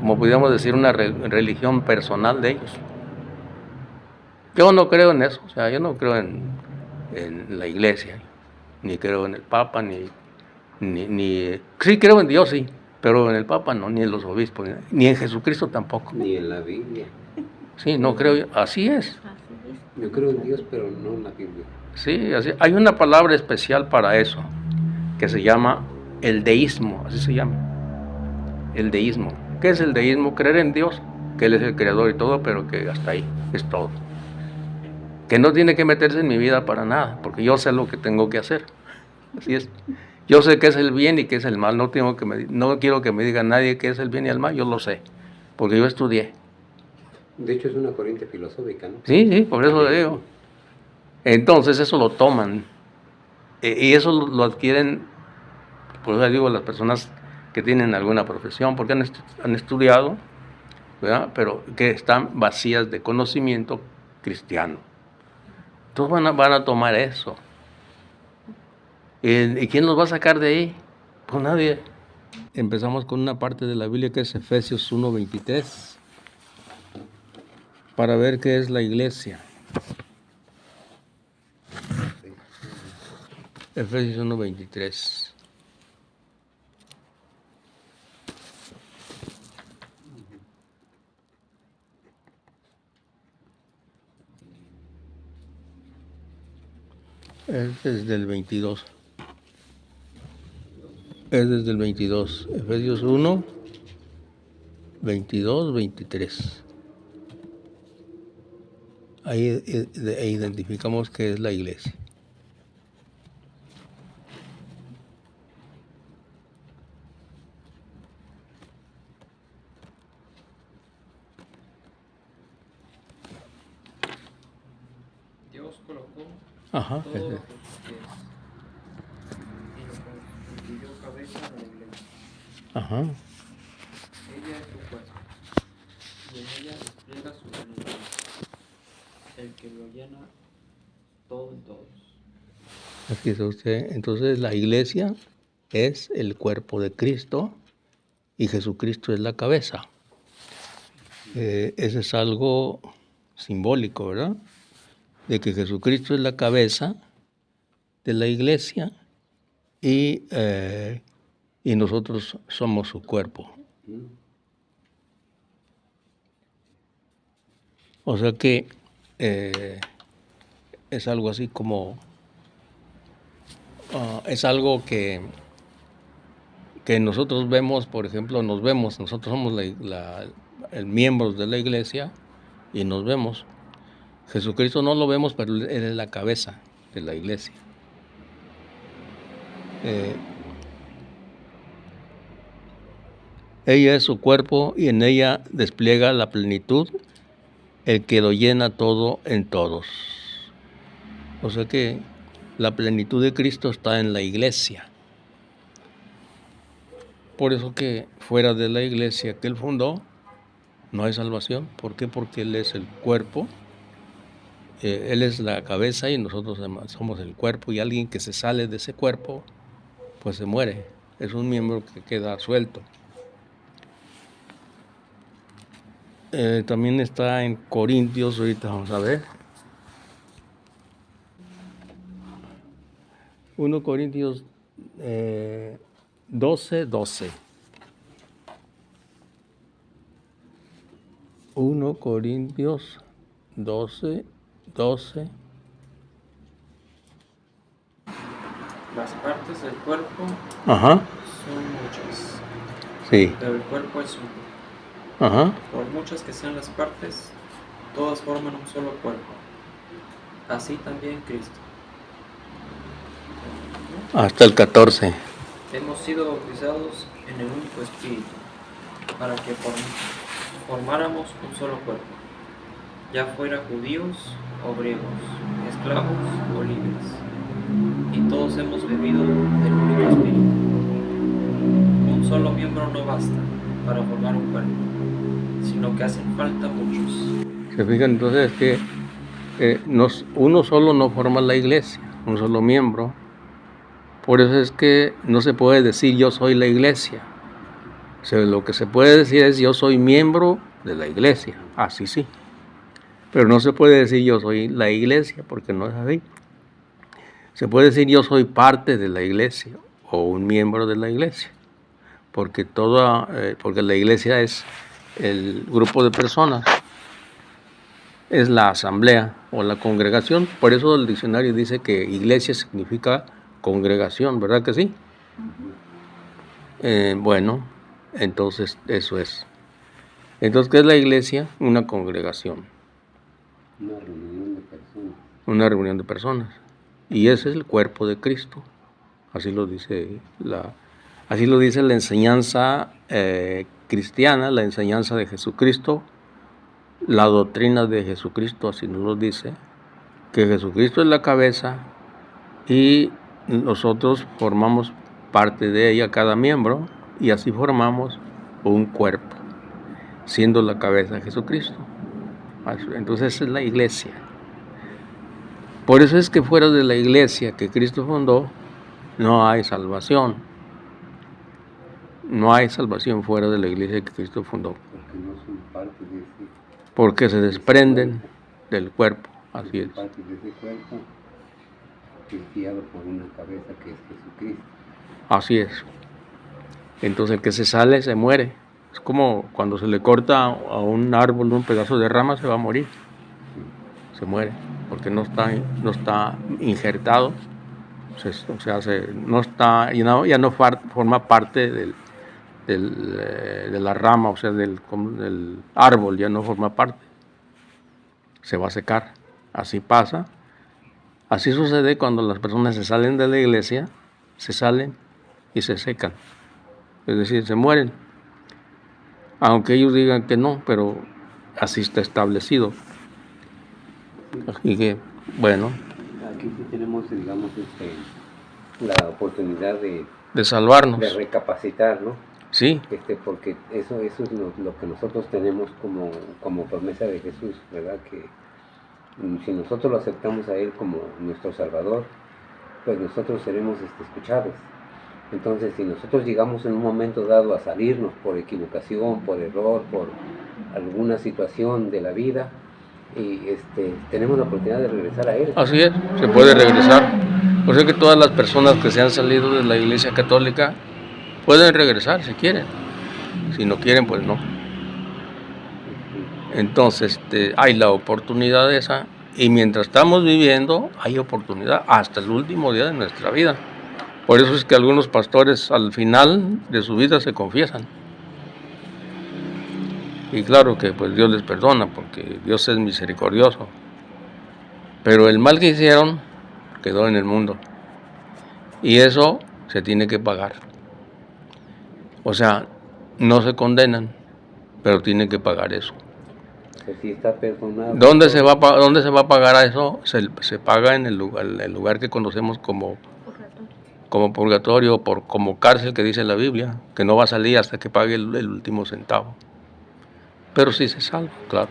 como pudiéramos decir, una religión personal de ellos. Yo no creo en eso, o sea, yo no creo en la iglesia, ni creo en el Papa, ni sí creo en Dios, sí, pero en el Papa no, ni en los obispos, ni en Jesucristo tampoco. Ni en la Biblia. Sí, no creo, así es. Yo creo en Dios, pero no en la Biblia. Sí, así, hay una palabra especial para eso, que se llama el deísmo, así se llama, el deísmo. ¿Qué es el deísmo? Creer en Dios, que Él es el creador y todo, pero que hasta ahí es todo. Que no tiene que meterse en mi vida para nada, porque yo sé lo que tengo que hacer. Así es. Yo sé qué es el bien y qué es el mal. No quiero que me diga nadie qué es el bien y el mal. Yo lo sé, porque yo estudié. De hecho, es una corriente filosófica, ¿no? Sí, por eso le digo. Entonces eso lo toman. Y eso lo adquieren, por eso digo, las personas que tienen alguna profesión, porque han estudiado, ¿verdad? Pero que están vacías de conocimiento cristiano. Entonces van a tomar eso. ¿Y quién los va a sacar de ahí? Pues nadie. Empezamos con una parte de la Biblia que es Efesios 1:23, para ver qué es la iglesia. Efesios 1:23. Es desde el 22. Es desde el 22. Efesios 1, 22, 23. Ahí identificamos qué es la iglesia. Dios colocó Ajá. todo lo que es y lo constituyó cabeza de la iglesia. Ajá. Ella es su cuerpo y en ella despliega su plenitud, el que lo llena todo en todos. Aquí está usted. Entonces la iglesia es el cuerpo de Cristo y Jesucristo es la cabeza. Eso es algo simbólico, ¿verdad? De que Jesucristo es la cabeza de la iglesia y nosotros somos su cuerpo. O sea que es algo así como, es algo que nosotros vemos, por ejemplo, nosotros somos el miembros de la iglesia y nos vemos. Jesucristo no lo vemos, pero Él es la cabeza de la iglesia. Ella es su cuerpo y en ella despliega la plenitud, el que lo llena todo en todos. O sea que la plenitud de Cristo está en la iglesia. Por eso que fuera de la iglesia que Él fundó, no hay salvación. ¿Por qué? Porque Él es el cuerpo, Él es la cabeza y nosotros somos el cuerpo, y alguien que se sale de ese cuerpo, pues se muere. Es un miembro que queda suelto. También está en Corintios, ahorita vamos a ver. 1 Corintios 12:12. 1 Corintios 12:12. Las partes del cuerpo Ajá. son muchas, Sí. pero el cuerpo es uno. Ajá. Por muchas que sean las partes, todas forman un solo cuerpo. Así también Cristo. Hasta el 14. Hemos sido bautizados en el único Espíritu, para que formáramos un solo cuerpo, ya fuera judíos o griegos, esclavos o libres, y todos hemos bebido del único Espíritu. Un solo miembro no basta para formar un cuerpo, sino que hacen falta muchos. Se fijan entonces que uno solo no forma la iglesia, un solo miembro. Por eso es que no se puede decir yo soy la iglesia, Lo que se puede decir es yo soy miembro de la iglesia, así sí. Pero no se puede decir yo soy la iglesia, porque no es así. Se puede decir yo soy parte de la iglesia o un miembro de la iglesia, porque porque la iglesia es el grupo de personas, es la asamblea o la congregación. Por eso el diccionario dice que iglesia significa congregación, ¿verdad que sí? Bueno, entonces eso es. Entonces, ¿qué es la iglesia? Una congregación. Una reunión de personas. Una reunión de personas. Y ese es el cuerpo de Cristo. Así lo dice la enseñanza cristiana, la enseñanza de Jesucristo, la doctrina de Jesucristo, así nos lo dice, que Jesucristo es la cabeza y nosotros formamos parte de ella, cada miembro, y así formamos un cuerpo, siendo la cabeza de Jesucristo. Entonces esa es la iglesia. Por eso es que fuera de la iglesia que Cristo fundó, no hay salvación. No hay salvación fuera de la iglesia que Cristo fundó. Porque no son parte de ese. Porque se desprenden del cuerpo. Así es. Parte de ese cuerpo que es guiado por una cabeza que es Jesucristo. Así es. Entonces el que se sale se muere. Es como cuando se le corta a un árbol un pedazo de rama, se va a morir. Se muere. Porque no está injertado. O sea, ya no forma parte de la rama, o sea, del árbol, ya no forma parte. Se va a secar. Así pasa. Así sucede cuando las personas se salen de la iglesia, se salen y se secan. Es decir, se mueren. Aunque ellos digan que no, pero así está establecido. Así que, bueno. Aquí sí tenemos, digamos, la oportunidad de salvarnos. De recapacitar, ¿no? Sí. Porque eso es lo que nosotros tenemos como promesa de Jesús, ¿verdad? Que si nosotros lo aceptamos a Él como nuestro Salvador, pues nosotros seremos escuchados. Entonces, si nosotros llegamos en un momento dado a salirnos por equivocación, por error, por alguna situación de la vida, y tenemos la oportunidad de regresar a Él. Así es, se puede regresar. Por eso que todas las personas que se han salido de la Iglesia Católica pueden regresar si quieren. Si no quieren, pues no. Entonces, hay la oportunidad esa, y mientras estamos viviendo, hay oportunidad hasta el último día de nuestra vida. Por eso es que algunos pastores al final de su vida se confiesan. Y claro que pues Dios les perdona, porque Dios es misericordioso. Pero el mal que hicieron quedó en el mundo. Y eso se tiene que pagar. O sea, no se condenan, pero tienen que pagar eso. Si está perdonado. ¿Dónde se va a pagar eso? Se paga en el lugar que conocemos como purgatorio, como cárcel, que dice la Biblia, que no va a salir hasta que pague el último centavo. Pero sí se salva, claro.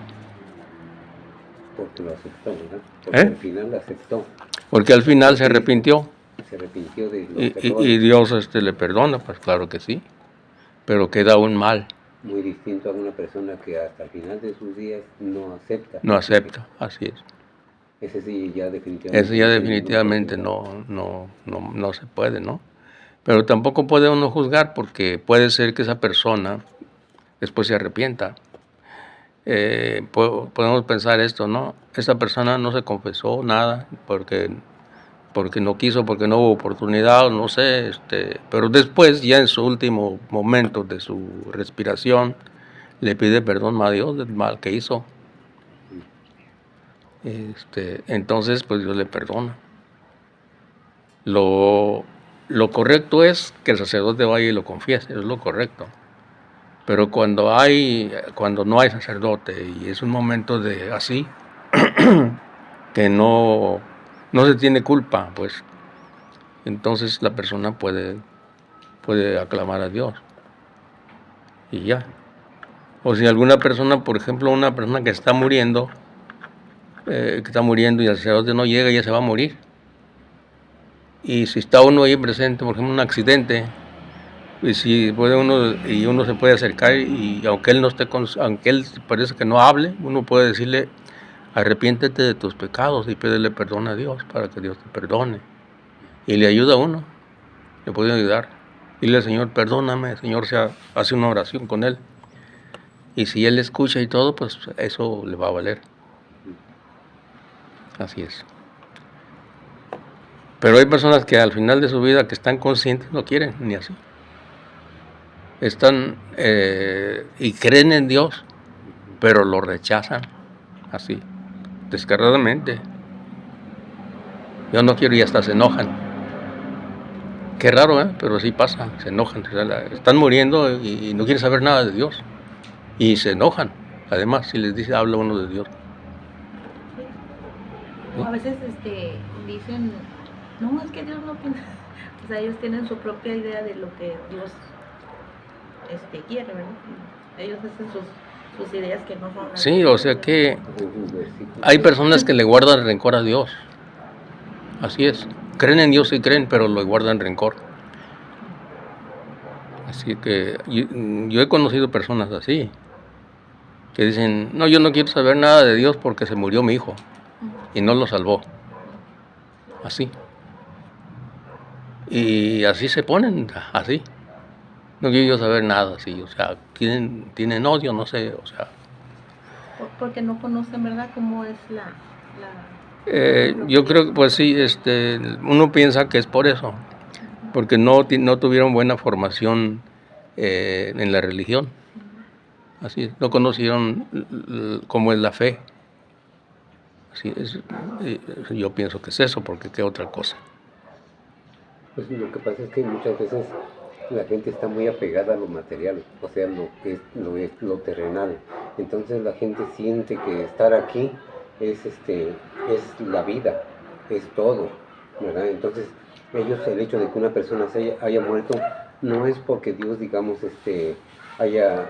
Porque lo aceptó, ¿verdad? Porque al final lo aceptó. Porque al final se arrepintió. Se arrepintió de lo y Dios le perdona, pues claro que sí. Pero queda un mal. Muy distinto a una persona que hasta el final de sus días no acepta. No acepta, así es. Ese sí ya definitivamente. Ese ya definitivamente no se puede, ¿no? Pero tampoco puede uno juzgar, porque puede ser que esa persona después se arrepienta. Podemos pensar esto, ¿no? Esta persona no se confesó nada porque no quiso, porque no hubo oportunidad, no sé, pero después, ya en su último momento de su respiración, le pide perdón a Dios del mal que hizo. Entonces, pues Dios le perdona. Lo correcto es que el sacerdote vaya y lo confiese, es lo correcto. Pero cuando no hay sacerdote y es un momento de así, que no se tiene culpa, pues entonces la persona puede aclamar a Dios y ya. O si alguna persona, por ejemplo, una persona que está muriendo y el sacerdote no llega, ya se va a morir. Y si está uno ahí presente, por ejemplo, un accidente, Y si puede uno se puede acercar y aunque él no esté aunque él parece que no hable, uno puede decirle, arrepiéntete de tus pecados y pídele perdón a Dios para que Dios te perdone. Y le ayuda a uno, le puede ayudar. Dile, Señor, perdóname, Señor, hace una oración con él. Y si él escucha y todo, pues eso le va a valer. Así es. Pero hay personas que al final de su vida que están conscientes no quieren ni así. Están y creen en Dios, pero lo rechazan así, descaradamente. Yo no quiero y hasta se enojan. Qué raro, pero sí pasa, se enojan. Están muriendo y no quieren saber nada de Dios. Y se enojan. Además, si les dice, habla uno de Dios. O a veces dicen, no, es que Dios no piensa. O sea, ellos tienen su propia idea de lo que Dios quiere, ¿verdad? Ellos hacen sus ideas que no son las Sí, o sea que hay personas que le guardan rencor a Dios. Así es. Creen en Dios y creen, pero le guardan rencor. Así que yo he conocido personas así, que dicen, no, yo no quiero saber nada de Dios porque se murió mi hijo y no lo salvó. Así. Y así se ponen, así. No quiero yo saber nada, así. O sea, tienen odio, no sé, o sea. Porque no conocen, ¿verdad?, cómo es yo creo que, pues sí, uno piensa que es por eso, porque no tuvieron buena formación en la religión. Así es, no conocieron cómo es la fe. Así es, yo pienso que es eso, porque qué otra cosa. Pues lo que pasa es que muchas veces la gente está muy apegada a lo material, o sea, lo terrenal. Entonces la gente siente que estar aquí es la vida, es todo, ¿verdad? Entonces ellos, el hecho de que una persona haya muerto no es porque Dios, digamos, haya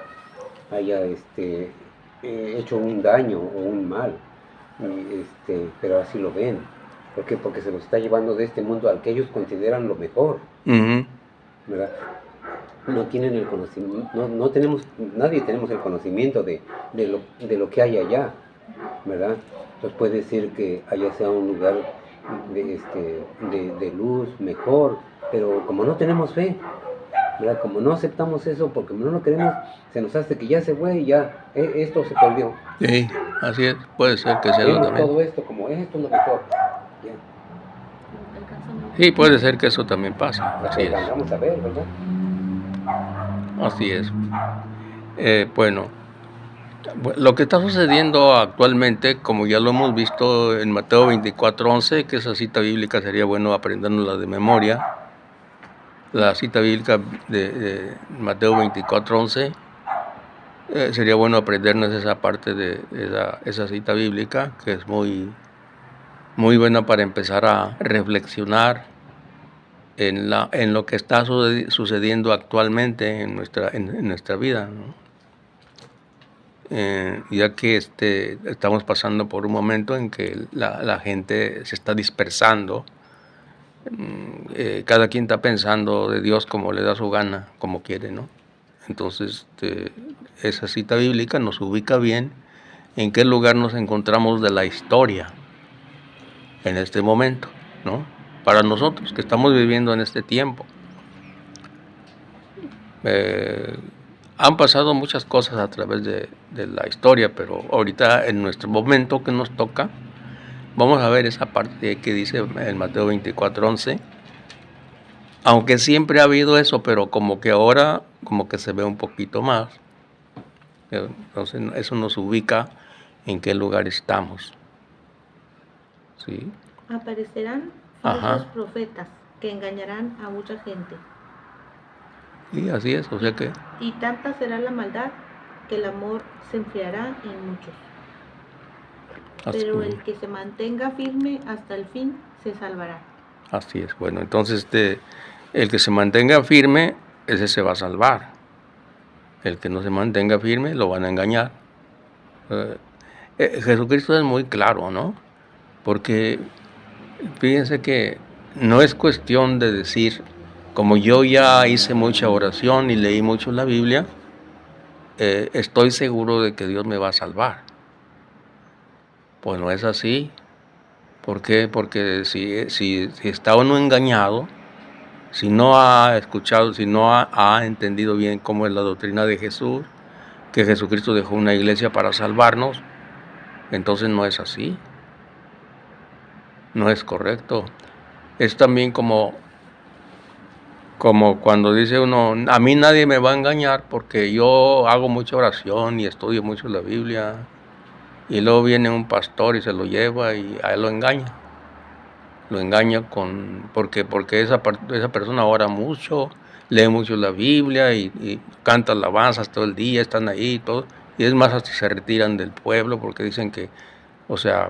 hecho un daño o un mal, pero así lo ven. ¿Por qué? Porque se los está llevando de este mundo al que ellos consideran lo mejor, ¿verdad? No tienen el conocimiento, no tenemos, nadie tenemos el conocimiento de lo que hay allá, ¿verdad? Entonces puede ser que allá sea un lugar de luz mejor, pero como no tenemos fe, ¿verdad? Como no aceptamos eso, porque no lo queremos, se nos hace que ya se fue y ya esto se perdió. Sí, así es, puede ser que sea vemos también. todo esto como esto es lo mejor. Ya. Sí, puede ser que eso también pasa. Así es. Vamos a ver, ¿verdad? Así es. Bueno, lo que está sucediendo actualmente, como ya lo hemos visto en Mateo 24:11, que esa cita bíblica sería bueno aprendernosla de memoria. La cita bíblica de Mateo 24:11, sería bueno aprendernos esa parte de esa cita bíblica, que es muy, muy buena para empezar a reflexionar en lo que está sucediendo actualmente en nuestra vida, ¿no? Ya que estamos pasando por un momento en que la gente se está dispersando, cada quien está pensando de Dios como le da su gana, como quiere, ¿no? Entonces esa cita bíblica nos ubica bien en qué lugar nos encontramos de la historia en este momento, ¿no? Para nosotros que estamos viviendo en este tiempo. Han pasado muchas cosas a través de la historia, pero ahorita en nuestro momento que nos toca, vamos a ver esa parte que dice en Mateo 24:11, aunque siempre ha habido eso, pero como que ahora como que se ve un poquito más. Entonces eso nos ubica en qué lugar estamos. ¿Sí? Aparecerán falsos profetas que engañarán a mucha gente. Y así es, o sea que... Y tanta será la maldad que el amor se enfriará en muchos. Pero el que se mantenga firme hasta el fin se salvará. Así es, bueno, entonces el que se mantenga firme, ese se va a salvar. El que no se mantenga firme, lo van a engañar. Jesucristo es muy claro, ¿no? Porque fíjense que no es cuestión de decir como yo ya hice mucha oración y leí mucho la Biblia, estoy seguro de que Dios me va a salvar. Pues no es así. ¿Por qué? Porque si está uno engañado, si no ha escuchado, si no ha entendido bien cómo es la doctrina de Jesús, que Jesucristo dejó una iglesia para salvarnos, entonces no es así. No es correcto. Es también como cuando dice uno, a mí nadie me va a engañar porque yo hago mucha oración y estudio mucho la Biblia, y luego viene un pastor y se lo lleva y a él lo engaña. Lo engaña porque esa persona ora mucho, lee mucho la Biblia y canta alabanzas todo el día, están ahí y todo. Y es más, hasta se retiran del pueblo porque dicen que, o sea,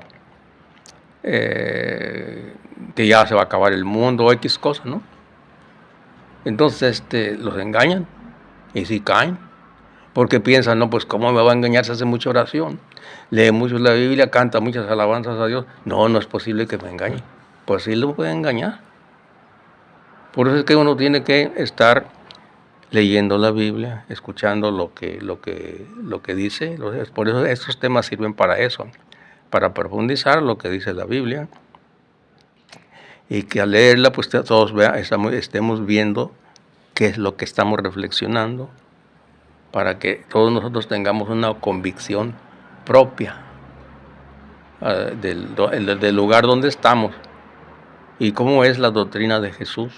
que ya se va a acabar el mundo o X cosas, ¿no? Entonces los engañan y sí caen, porque piensan, no, pues cómo me va a engañar si hace mucha oración, lee mucho la Biblia, canta muchas alabanzas a Dios. No, no es posible que me engañe. Pues sí lo puede engañar. Por eso es que uno tiene que estar leyendo la Biblia, escuchando lo que dice. Por eso estos temas sirven para eso, para profundizar lo que dice la Biblia, y que al leerla pues todos estemos viendo qué es lo que estamos reflexionando, para que todos nosotros tengamos una convicción propia del lugar donde estamos y cómo es la doctrina de Jesús.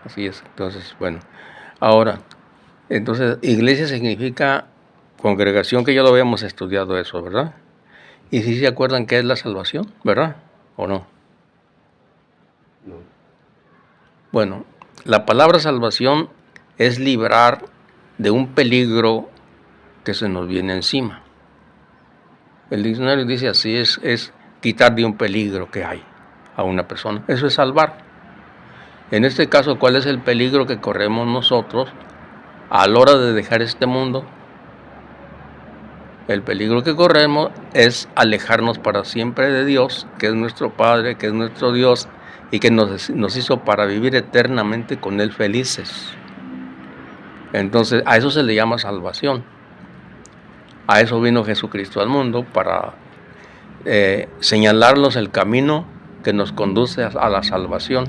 Así es. Entonces, bueno, ahora, entonces iglesia significa congregación, que ya lo habíamos estudiado eso, ¿verdad? Y si se acuerdan qué es la salvación, ¿verdad? ¿O no? No. Bueno, la palabra salvación es librar de un peligro que se nos viene encima. El diccionario dice así, es quitar de un peligro que hay a una persona. Eso es salvar. En este caso, ¿cuál es el peligro que corremos nosotros a la hora de dejar este mundo? El peligro que corremos es alejarnos para siempre de Dios, que es nuestro Padre, que es nuestro Dios, y que nos hizo para vivir eternamente con Él felices. Entonces, a eso se le llama salvación. A eso vino Jesucristo al mundo, para señalarnos el camino que nos conduce a la salvación,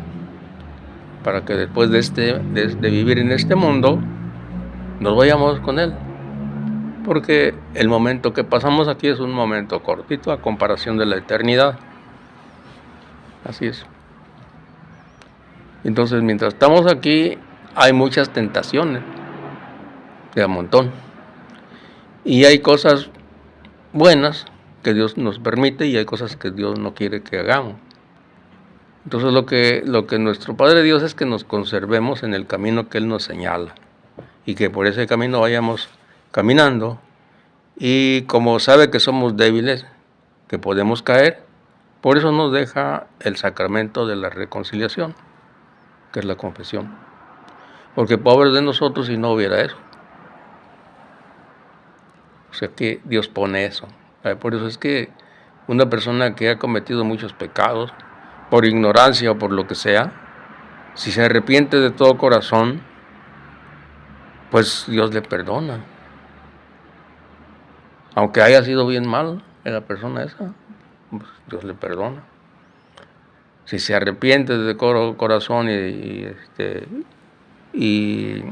para que después de vivir en este mundo, nos vayamos con Él. Porque el momento que pasamos aquí es un momento cortito a comparación de la eternidad. Así es. Entonces, mientras estamos aquí, hay muchas tentaciones, de a montón. Y hay cosas buenas que Dios nos permite y hay cosas que Dios no quiere que hagamos. Entonces, lo que nuestro Padre Dios es que nos conservemos en el camino que Él nos señala y que por ese camino vayamos caminando. Y como sabe que somos débiles, que podemos caer, por eso nos deja el sacramento de la reconciliación, que es la confesión. Porque pobre de nosotros si no hubiera eso. O sea que Dios pone eso. Por eso es que una persona que ha cometido muchos pecados, por ignorancia o por lo que sea, si se arrepiente de todo corazón, pues Dios le perdona. Aunque haya sido bien mal la persona esa, pues Dios le perdona. Si se arrepiente de corazón y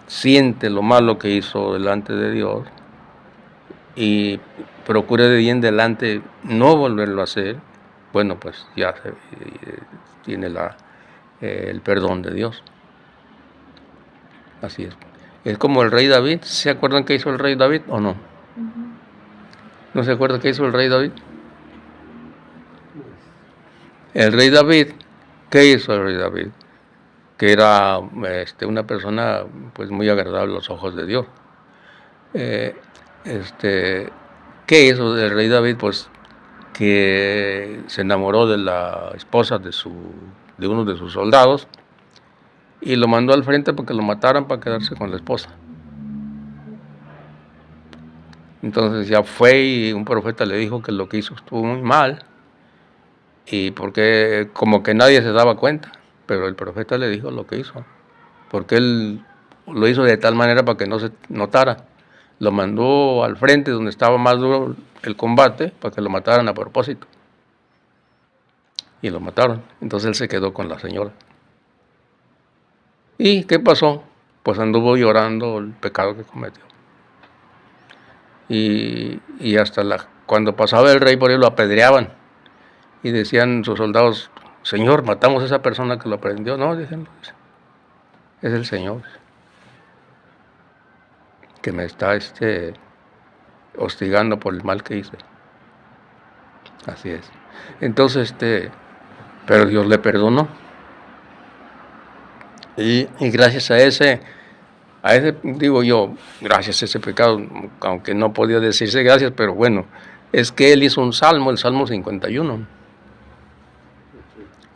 siente lo malo que hizo delante de Dios y procure de bien delante no volverlo a hacer, bueno, pues ya tiene el perdón de Dios. Así es. Es como el rey David. ¿Se acuerdan qué hizo el rey David o no? ¿No se acuerdan qué hizo el rey David? El rey David, ¿qué hizo el rey David? Que era una persona pues muy agradable a los ojos de Dios. ¿Qué hizo el rey David? Pues que se enamoró de la esposa de uno de sus soldados y lo mandó al frente para que lo mataran para quedarse con la esposa. Entonces ya fue y un profeta le dijo que lo que hizo estuvo muy mal, y porque como que nadie se daba cuenta, pero el profeta le dijo lo que hizo, porque él lo hizo de tal manera para que no se notara. Lo mandó al frente donde estaba más duro el combate para que lo mataran a propósito. Y lo mataron. Entonces él se quedó con la señora. ¿Y qué pasó? Pues anduvo llorando el pecado que cometió. Y hasta cuando pasaba el rey por ahí lo apedreaban. Y decían sus soldados, Señor, matamos a esa persona que lo prendió. No, dicen, es el Señor que me está hostigando por el mal que hice. Así es. Entonces, pero Dios le perdonó. Y gracias a ese, digo yo, gracias a ese pecado, aunque no podía decirse gracias, pero bueno, es que él hizo un salmo, el Salmo 51.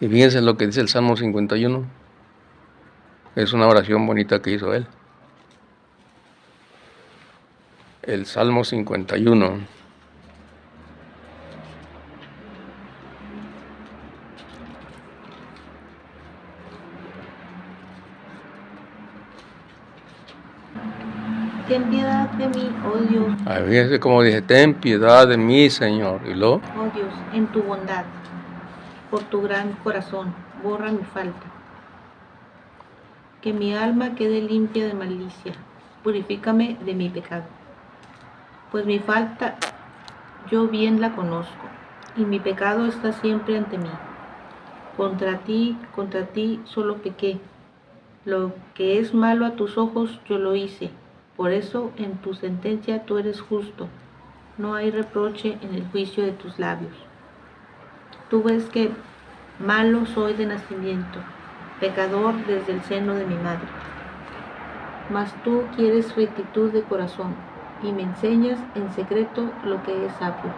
Y fíjense lo que dice el Salmo 51. Es una oración bonita que hizo él. El Salmo 51. Ten piedad de mí, oh Dios, Fíjense como dije, ten piedad de mí, Señor. Y luego, oh Dios, en tu bondad, por tu gran corazón, borra mi falta. Que mi alma quede limpia de malicia, purifícame de mi pecado. Pues mi falta yo bien la conozco, y mi pecado está siempre ante mí. Contra ti solo pequé. Lo que es malo a tus ojos yo lo hice. Por eso en tu sentencia tú eres justo. No hay reproche en el juicio de tus labios. Tú ves que malo soy de nacimiento, pecador desde el seno de mi madre. Mas tú quieres rectitud de corazón y me enseñas en secreto lo que es sabio.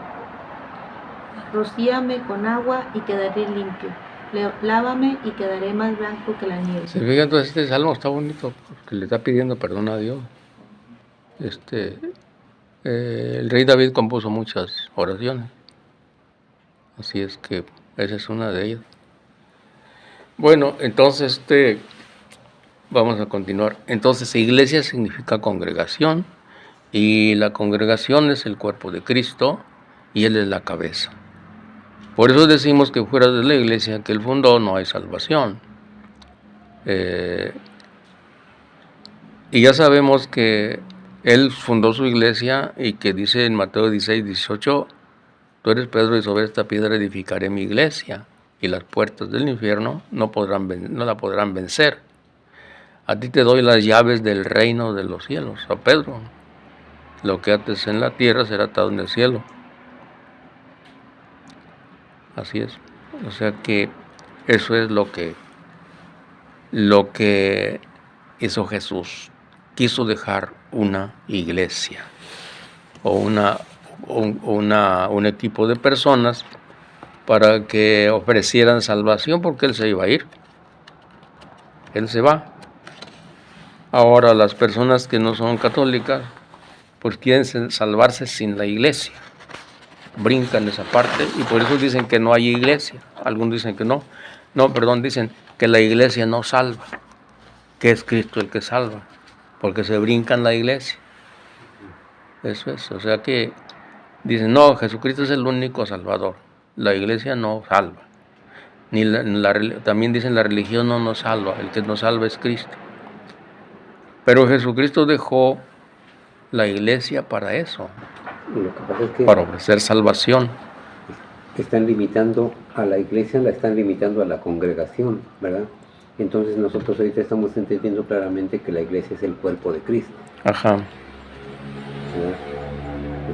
Rocíame con agua y quedaré limpio. Lávame y quedaré más blanco que la nieve. se fijan, entonces este salmo está bonito porque le está pidiendo perdón a Dios. El rey David compuso muchas oraciones. Así es que esa es una de ellas. Bueno, entonces vamos a continuar. Entonces, iglesia significa congregación y la congregación es el cuerpo de Cristo y Él es la cabeza. Por eso decimos que fuera de la iglesia que Él fundó no hay salvación. Y ya sabemos que Él fundó su iglesia y que dice en Mateo 16, 18, tú eres Pedro y sobre esta piedra edificaré mi iglesia y las puertas del infierno no la podrán vencer. A ti te doy las llaves del reino de los cielos, a Pedro. Lo que ates en la tierra será atado en el cielo. Así es. O sea que eso es lo que hizo Jesús. Quiso dejar una iglesia o un equipo de personas para que ofrecieran salvación porque Él se iba a ir. Él se va. Ahora las personas que no son católicas pues quieren salvarse sin la iglesia. Brincan esa parte y por eso dicen que no hay iglesia. Algunos dicen que no. No, perdón, dicen que la iglesia no salva, que es Cristo el que salva, porque se brincan la iglesia. Eso es, o sea que dicen, no, Jesucristo es el único salvador, la iglesia no salva. También dicen la religión no nos salva, el que nos salva es Cristo. Pero Jesucristo dejó la iglesia para eso, Lo que pasa es que para ofrecer salvación. están limitando a la iglesia, la están limitando a la congregación, ¿verdad? Entonces nosotros ahorita estamos entendiendo claramente que la iglesia es el cuerpo de Cristo. Ajá. ¿Verdad?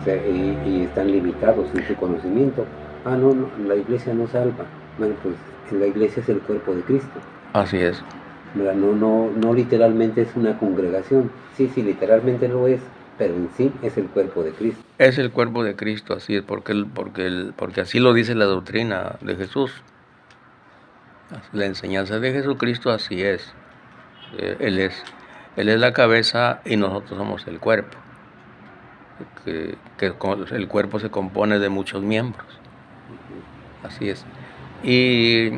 O sea, y están limitados en su conocimiento. No, la iglesia no salva. Bueno, pues la iglesia es el cuerpo de Cristo. Así es. ¿Verdad? No literalmente es una congregación. Sí, literalmente lo es, pero en sí es el cuerpo de Cristo. Es el cuerpo de Cristo, así es, porque así lo dice la doctrina de Jesús. La enseñanza de Jesucristo así es. Él es la cabeza y nosotros somos el cuerpo. Que el cuerpo se compone de muchos miembros. Así es. Y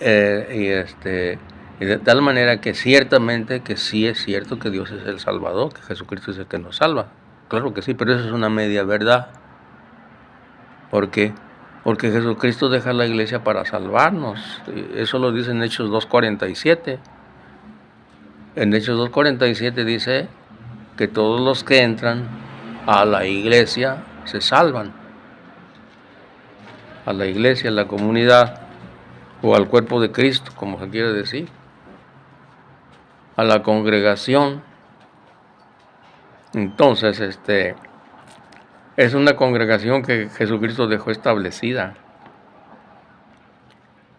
y de tal manera que ciertamente que sí es cierto que Dios es el Salvador, que Jesucristo es el que nos salva. Claro que sí, pero eso es una media verdad. ¿Por qué? Porque Jesucristo deja la iglesia para salvarnos. Eso lo dice en Hechos 2:47. En Hechos 2:47 dice que todos los que entran a la iglesia se salvan. A la iglesia, a la comunidad o al cuerpo de Cristo, como se quiere decir. A la congregación. Entonces, es una congregación que Jesucristo dejó establecida,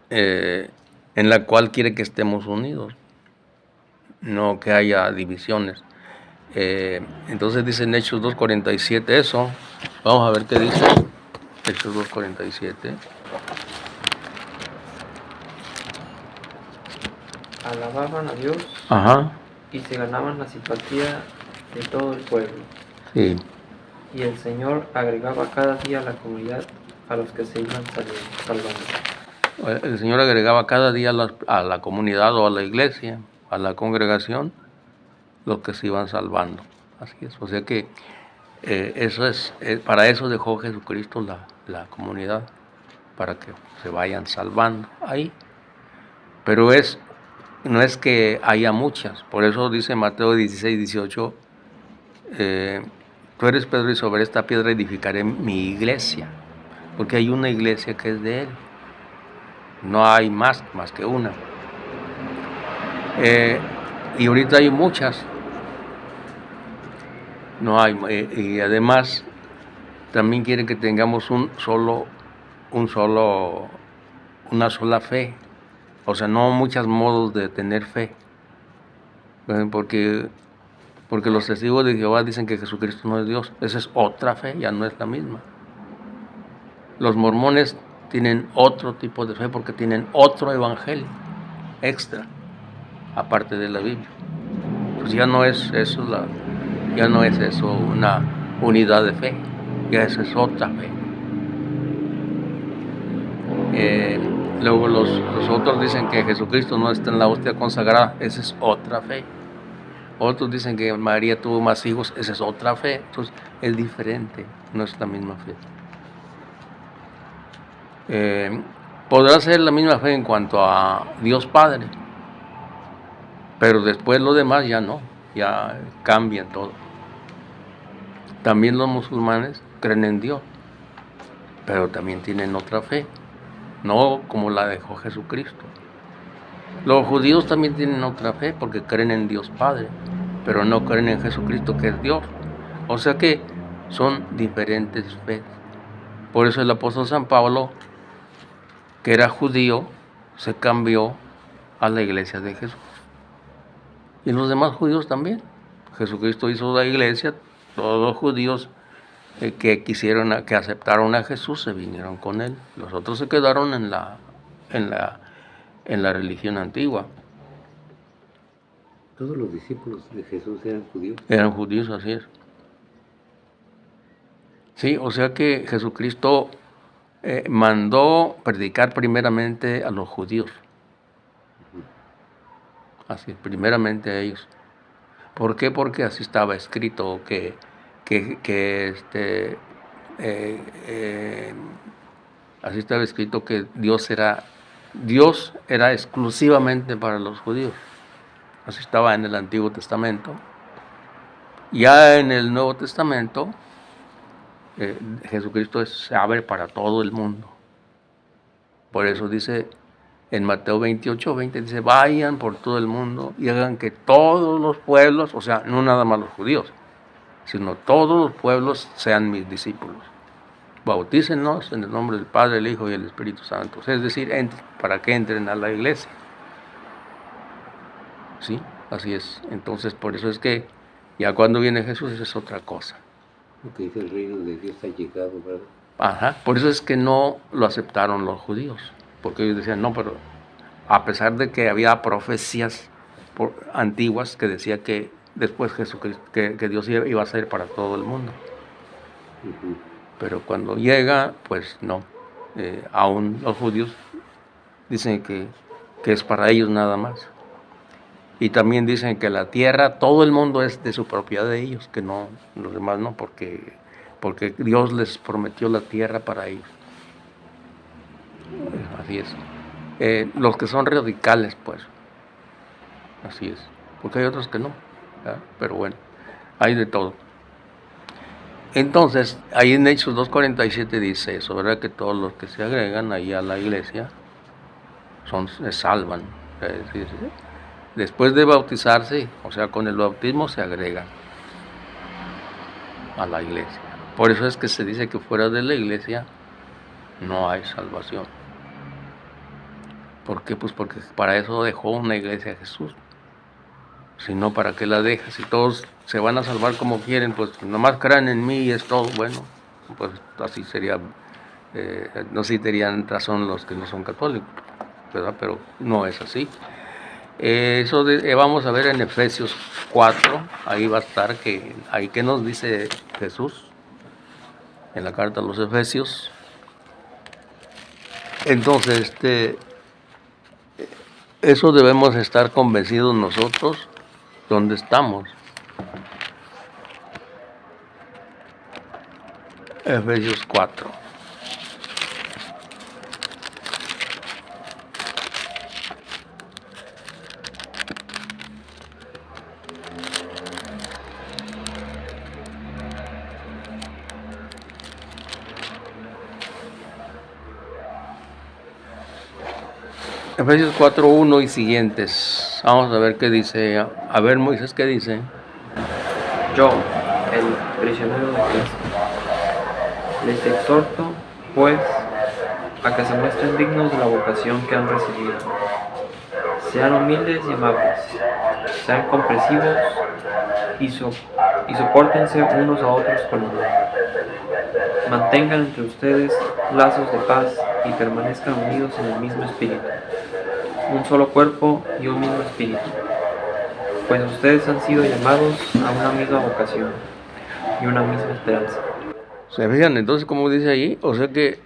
en la cual quiere que estemos unidos, no que haya divisiones. Entonces dice en Hechos 2:47 eso. Vamos a ver qué dice Hechos 2:47. Alababan a Dios Ajá, y se ganaban la simpatía de todo el pueblo. sí. Y el Señor agregaba cada día a la comunidad a los que se iban salvando. El Señor agregaba cada día a la comunidad o a la iglesia, a la congregación, los que se iban salvando. Así es. O sea que para eso dejó Jesucristo la comunidad, para que se vayan salvando ahí. Pero no es que haya muchas. Por eso dice Mateo 16:18, tú eres Pedro y sobre esta piedra edificaré mi iglesia. Porque hay una iglesia que es de Él. No hay más que una. Y ahorita hay muchas. No hay. Y además también quiere que tengamos una sola fe. O sea, no muchos modos de tener fe. Porque los testigos de Jehová dicen que Jesucristo no es Dios. Esa es otra fe, ya no es la misma. Los mormones tienen otro tipo de fe porque tienen otro evangelio extra, aparte de la Biblia. Pues ya no es eso una unidad de fe, ya esa es otra fe. Luego los otros dicen que Jesucristo no está en la hostia consagrada, esa es otra fe. Otros dicen que María tuvo más hijos, esa es otra fe. Entonces es diferente, no es la misma fe. Podrá ser la misma fe en cuanto a Dios Padre, pero después lo demás ya no, ya cambia todo. También los musulmanes creen en Dios, pero también tienen otra fe, no como la dejó Jesucristo. Los judíos también tienen otra fe porque creen en Dios Padre, pero no creen en Jesucristo que es Dios. O sea que son diferentes fe. Por eso el apóstol San Pablo, que era judío, se cambió a la iglesia de Jesús. Y los demás judíos también. Jesucristo hizo la iglesia, todos los judíos que aceptaron a Jesús se vinieron con él. Los otros se quedaron en la religión antigua. ¿Todos los discípulos de Jesús eran judíos? Eran judíos, así es. Sí, o sea que Jesucristo mandó predicar primeramente a los judíos. Así, primeramente a ellos. ¿Por qué? Porque así estaba escrito así estaba escrito que Dios era exclusivamente para los judíos. Así estaba en el Antiguo Testamento. Ya en el Nuevo Testamento, Jesucristo se abre para todo el mundo. Por eso dice en Mateo 28:20, dice, vayan por todo el mundo y hagan que todos los pueblos, o sea, no nada más los judíos, sino todos los pueblos sean mis discípulos. Bautícenlos en el nombre del Padre, el Hijo y el Espíritu Santo. Es decir, para que entren a la iglesia. ¿Sí? Así es. Entonces, por eso es que ya cuando viene Jesús, eso es otra cosa. Lo que dice el reino de Dios ha llegado, ¿verdad? Ajá. Por eso es que no lo aceptaron los judíos. Porque ellos decían, no, pero a pesar de que había profecías antiguas que decía que después Jesucristo, que Dios iba a ser para todo el mundo. Uh-huh. Pero cuando llega, pues no. Aún los judíos dicen que que es para ellos nada más. Y también dicen que la tierra, todo el mundo es de su propiedad de ellos, que no, los demás no, porque Dios les prometió la tierra para ellos. Así es. Los que son radicales, pues, así es. Porque hay otros que no, ¿verdad? Pero bueno, hay de todo. Entonces, ahí en Hechos 2:47 dice eso, ¿verdad? Que todos los que se agregan ahí a la iglesia se salvan. Después de bautizarse, o sea, con el bautismo se agregan a la iglesia. Por eso es que se dice que fuera de la iglesia no hay salvación. ¿Por qué? Pues porque para eso dejó una iglesia Jesús. Si no, ¿para qué la deja? Si todos se van a salvar como quieren, pues nomás crean en mí y es todo. Bueno, pues así sería, no sí tendrían razón los que no son católicos, ¿verdad? Pero no es así. Eso vamos a ver en Efesios 4, ahí va a estar, ahí que nos dice Jesús en la carta a los Efesios. Entonces, eso debemos estar convencidos nosotros donde estamos. Efesios 4. Efesios 4:1 y siguientes. Vamos a ver qué dice. A ver, Moisés, ¿qué dice? Yo, el prisionero de Cristo, les exhorto, pues, a que se muestren dignos de la vocación que han recibido. Sean humildes y amables, sean comprensivos y sopórtense unos a otros con amor. Mantengan entre ustedes lazos de paz y permanezcan unidos en el mismo espíritu, un solo cuerpo y un mismo espíritu, pues ustedes han sido llamados a una misma vocación y una misma esperanza. ¿Se fijan entonces cómo dice ahí? O sea que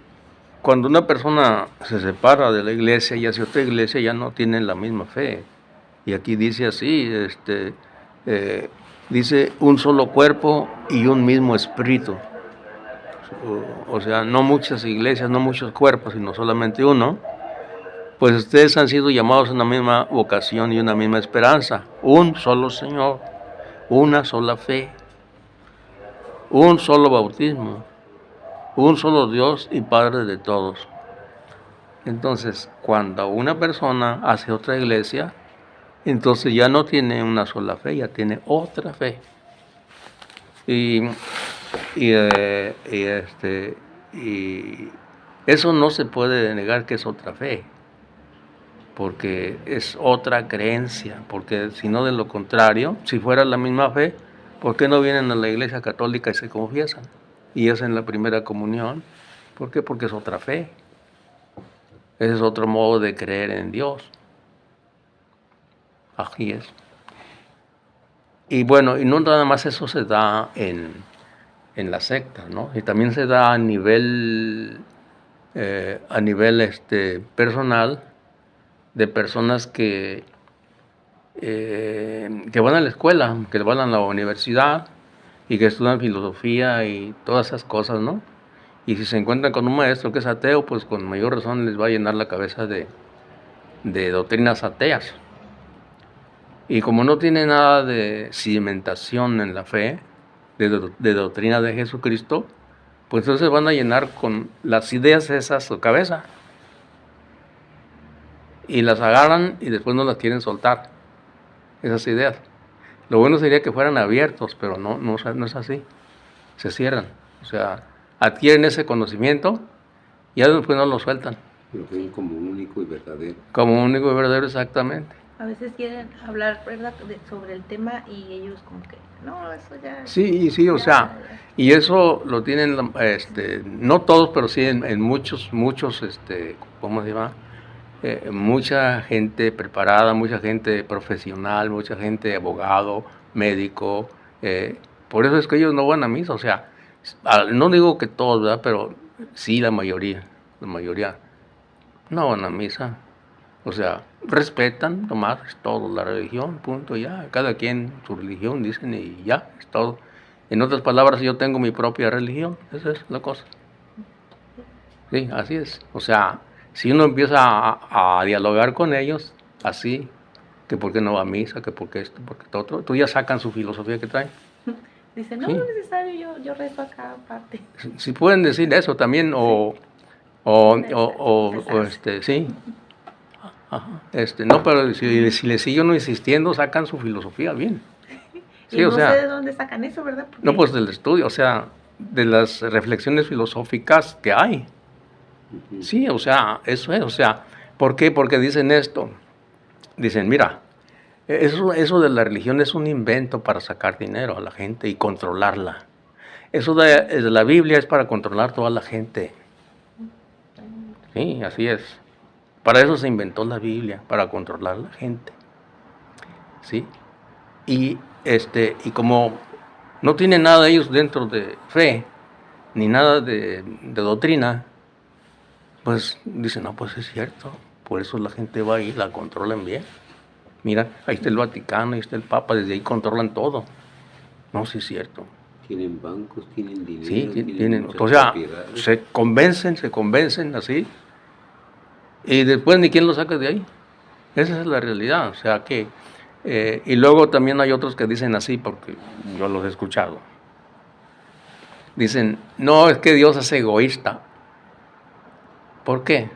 cuando una persona se separa de la iglesia y hacia otra iglesia ya no tienen la misma fe. Y aquí dice así, dice un solo cuerpo y un mismo espíritu. O sea, no muchas iglesias, no muchos cuerpos, sino solamente uno. Pues ustedes han sido llamados a una misma vocación y una misma esperanza. Un solo Señor, una sola fe, un solo bautismo, un solo Dios y Padre de todos. Entonces, cuando una persona hace otra iglesia, entonces ya no tiene una sola fe, ya tiene otra fe. Y eso no se puede negar que es otra fe, porque es otra creencia, porque si no, de lo contrario, si fuera la misma fe, ¿por qué no vienen a la iglesia católica y se confiesan? Y hacen la primera comunión. ¿Por qué? Porque es otra fe. Ese es otro modo de creer en Dios. Así es. Y bueno, y no nada más eso se da en la secta, ¿no? Y también se da a nivel personal, de personas que van a la escuela, que van a la universidad y que estudian filosofía y todas esas cosas, ¿no? Y si se encuentran con un maestro que es ateo, pues con mayor razón les va a llenar la cabeza de doctrinas ateas. Y como no tiene nada de cimentación en la fe, de doctrina de Jesucristo, pues entonces van a llenar con las ideas esas su cabeza. Y las agarran y después no las quieren soltar, esas ideas. Lo bueno sería que fueran abiertos, pero no es así. Se cierran. O sea, adquieren ese conocimiento y ya después no lo sueltan. Lo ven como único y verdadero. Como único y verdadero, exactamente. A veces quieren hablar, ¿verdad?, sobre el tema y ellos como que, no, eso ya... Sí, o sea, y eso lo tienen, no todos, pero sí en muchos, ¿cómo se llama? Mucha gente preparada, mucha gente profesional, mucha gente abogado, médico. Por eso es que ellos no van a misa, o sea, no digo que todos, ¿verdad? Pero sí la mayoría no van a misa. O sea, respetan nomás es todo, la religión, punto, ya. Cada quien su religión, dicen, y ya, es todo. En otras palabras, yo tengo mi propia religión, esa es la cosa. Sí, así es. O sea, si uno empieza a dialogar con ellos, así, que por qué no va a misa, que por qué esto, porque todo otro, tú ya sacan su filosofía que traen. Dice, no Sí. es necesario, yo rezo acá aparte. Si pueden decir eso también, sí. Ajá, no, pero si le sigue uno insistiendo, sacan su filosofía bien. Y Sí, o no sé sea, de dónde sacan eso, ¿verdad? Porque no pues del estudio, o sea, de las reflexiones filosóficas que hay. Ujú. Sí, o sea, eso es, o sea, ¿por qué? Porque dicen esto. Dicen, mira, eso de la religión es un invento para sacar dinero a la gente y controlarla. Eso de la Biblia es para controlar toda la gente. Sí, así es. Para eso se inventó la Biblia, para controlar la gente. ¿Sí? Y como no tienen nada ellos dentro de fe, ni nada de doctrina, pues dicen, no, pues es cierto. Por eso la gente va y la controlan bien. Mira, ahí está el Vaticano, ahí está el Papa, desde ahí controlan todo. No, sí es cierto. Tienen bancos, tienen Sí, dinero, tienen, muchas o sea, propiedades. se convencen así, y después ni quién lo saca de ahí. Esa es la realidad, o sea que, y luego también hay otros que dicen así, porque yo los he escuchado. Dicen, no, es que Dios es egoísta. ¿Por qué?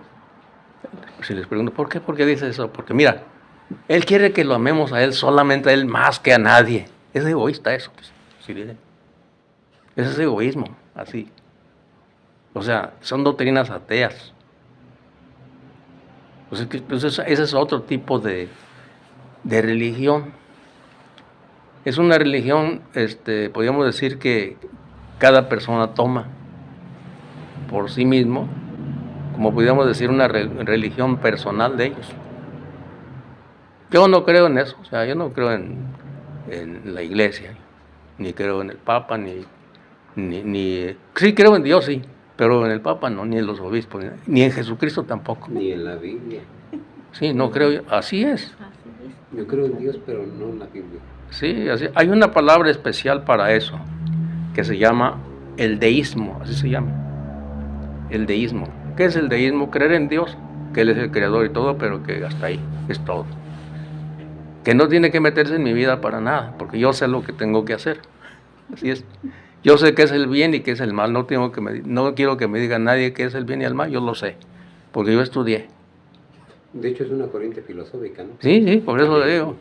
Si les pregunto, ¿por qué? ¿Por qué dice eso? Porque mira, Él quiere que lo amemos a Él, solamente a Él, más que a nadie. Es egoísta eso, pues, si dicen. Ese es egoísmo, así. O sea, son doctrinas ateas. Pues ese es otro tipo de religión. Es una religión, podríamos decir que cada persona toma por sí mismo, como podríamos decir una religión personal de ellos. Yo no creo en eso, o sea, yo no creo en la iglesia, ni creo en el Papa, sí creo en Dios, sí, pero en el Papa no, ni en los obispos, ni en Jesucristo tampoco. Ni en la Biblia. Sí, no creo, así es. así es. Yo creo en Dios, pero no en la Biblia. Sí, así. Hay una palabra especial para eso, que se llama el deísmo, así se llama. El deísmo. ¿Qué es el deísmo? Creer en Dios, que Él es el creador y todo, pero que hasta ahí es todo. Que no tiene que meterse en mi vida para nada, porque yo sé lo que tengo que hacer. Así es. Yo sé qué es el bien y qué es el mal. No quiero que me diga nadie qué es el bien y el mal, yo lo sé, porque yo estudié. De hecho, es una corriente filosófica, ¿no? Sí, por eso le digo.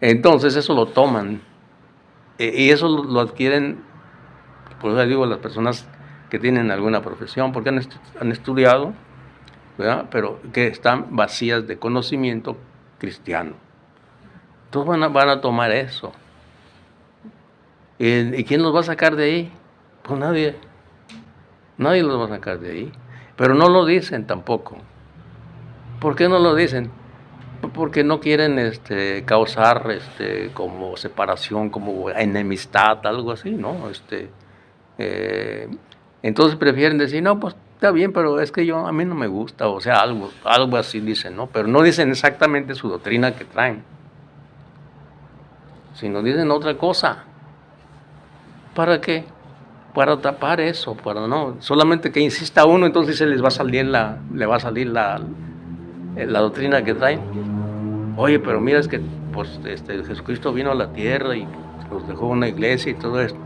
Entonces eso lo toman, y eso lo adquieren, por eso digo, las personas que tienen alguna profesión, porque han estudiado, ¿verdad? Pero que están vacías de conocimiento cristiano. Entonces van a tomar eso. ¿Y quién los va a sacar de ahí? Pues nadie. Nadie los va a sacar de ahí. Pero no lo dicen tampoco. ¿Por qué no lo dicen? Porque no quieren causar como separación, como enemistad, algo así, ¿no? Entonces prefieren decir, no, pues está bien, pero es que a mí no me gusta, o sea, algo así dicen, ¿no? Pero no dicen exactamente su doctrina que traen, sino dicen otra cosa. ¿Para qué? Para tapar eso, para no, solamente que insista uno, entonces le va a salir la doctrina que traen. Oye, pero mira, es que pues, Jesucristo vino a la tierra y nos dejó una iglesia y todo esto.